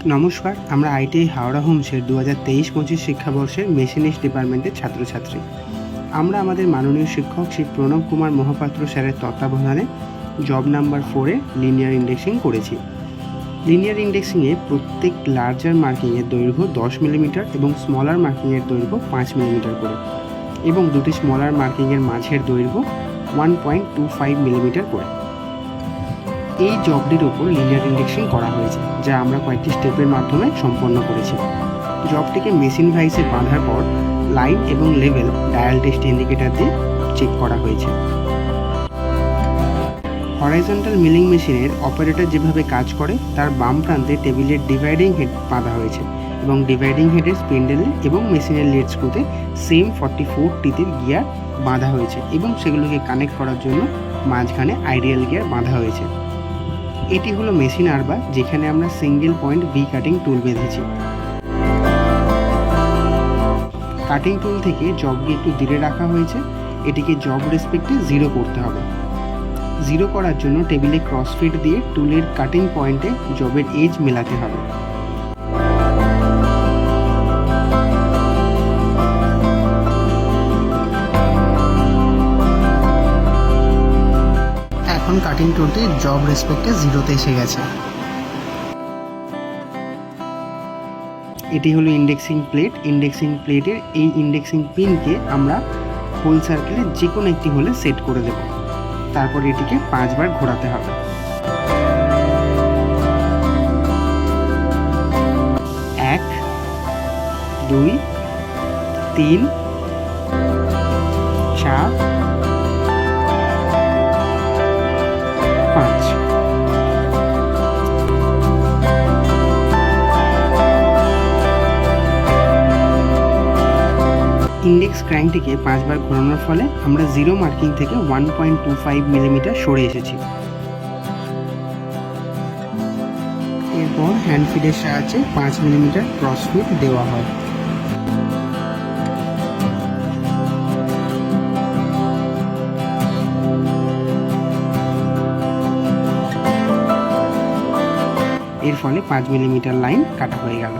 নমস্কার, আমরা ITI Howrah হোমসের 2023-25 শিক্ষাবর্ষের machinist ডিপার্টমেন্টের ছাত্রছাত্রী। আমরা আমাদের মাননীয় শিক্ষক শ্রী প্রণব কুমার মহাপাত্র স্যারের তত্ত্বাবধানে জব নাম্বার 4-এ লিনিয়ার ইন্ডেক্সিং করেছি। লিনিয়ার ইন্ডেক্সিংয়ে প্রত্যেক লার্জার মার্কিংয়ের দৈর্ঘ্য 10 মিলিমিটার এবং স্মলার মার্কিংয়ের দৈর্ঘ্য 5 মিলিমিটার করে, এবং দুটি স্মলার মার্কিংয়ের মাঝের দৈর্ঘ্য 1.25 মিলিমিটার করে। এই জবটির ওপর লিনিয়ার ইন্ডেক্সিং করা হয়েছে, যা আমরা কয়েকটি স্টেপের মাধ্যমে সম্পন্ন করেছি। জবটিকে মেশিন ভাইসে বাঁধার পর লাইন এবং লেভেল ডায়াল টেস্ট ইন্ডিকেটর দিয়ে চেক করা হয়েছে। হরাইজন্টাল মিলিং মেশিনের অপারেটর যেভাবে কাজ করে তার বাম প্রান্তে টেবিলের ডিভাইডিং হেড বাঁধা হয়েছে, এবং ডিভাইডিং হেডের স্পিন্ডেলে এবং মেশিনের লিড স্ক্রুতে সেম 44 টিথের গিয়ার বাঁধা হয়েছে, এবং সেগুলোকে কানেক্ট করার জন্য মাঝখানে আইডিয়াল গিয়ার বাঁধা হয়েছে। এটি হলো মেশিন আরবার, যেখানে আমরা সিঙ্গেল পয়েন্ট ভি কাটিং টুল বেঁধেছি। কাটিং টুল থেকে জবকে একটু দূরে রাখা হয়েছে। এটিকে জব রেসপেক্টে 0 করতে হবে। 0 করার জন্য টেবিলে ক্রসফিট দিয়ে টুলের কাটিং পয়েন্টে জবের এজ মেলাতে হবে। এখন কাটিং টুলটি জব রেসপেক্টে 0-তে এসে গেছে। এটি হলো ইন্ডেক্সিং প্লেট। ইন্ডেক্সিং প্লেটের এই ইন্ডেক্সিং পিনকে আমরা হোল সার্কেলে যে কোনো একটি হোলে সেট করে দেব। তারপর এটিকে 5 বার ঘোরাতে হবে। 1, 2, 3, 4, 5। ইন্ডেক্স ক্র্যাঙ্কটিকে 5 বার ঘোরানোর ফলে আমরা 0 মার্কিং থেকে 1.25 মিলিমিটার সরে এসেছি। এরপর হ্যান্ড ফিডের সাহায্যে 5 মিলিমিটার ক্রসফিট দেওয়া হয়। এর ফলে 5 মিলিমিটার লাইন কাটা হয়ে গেল।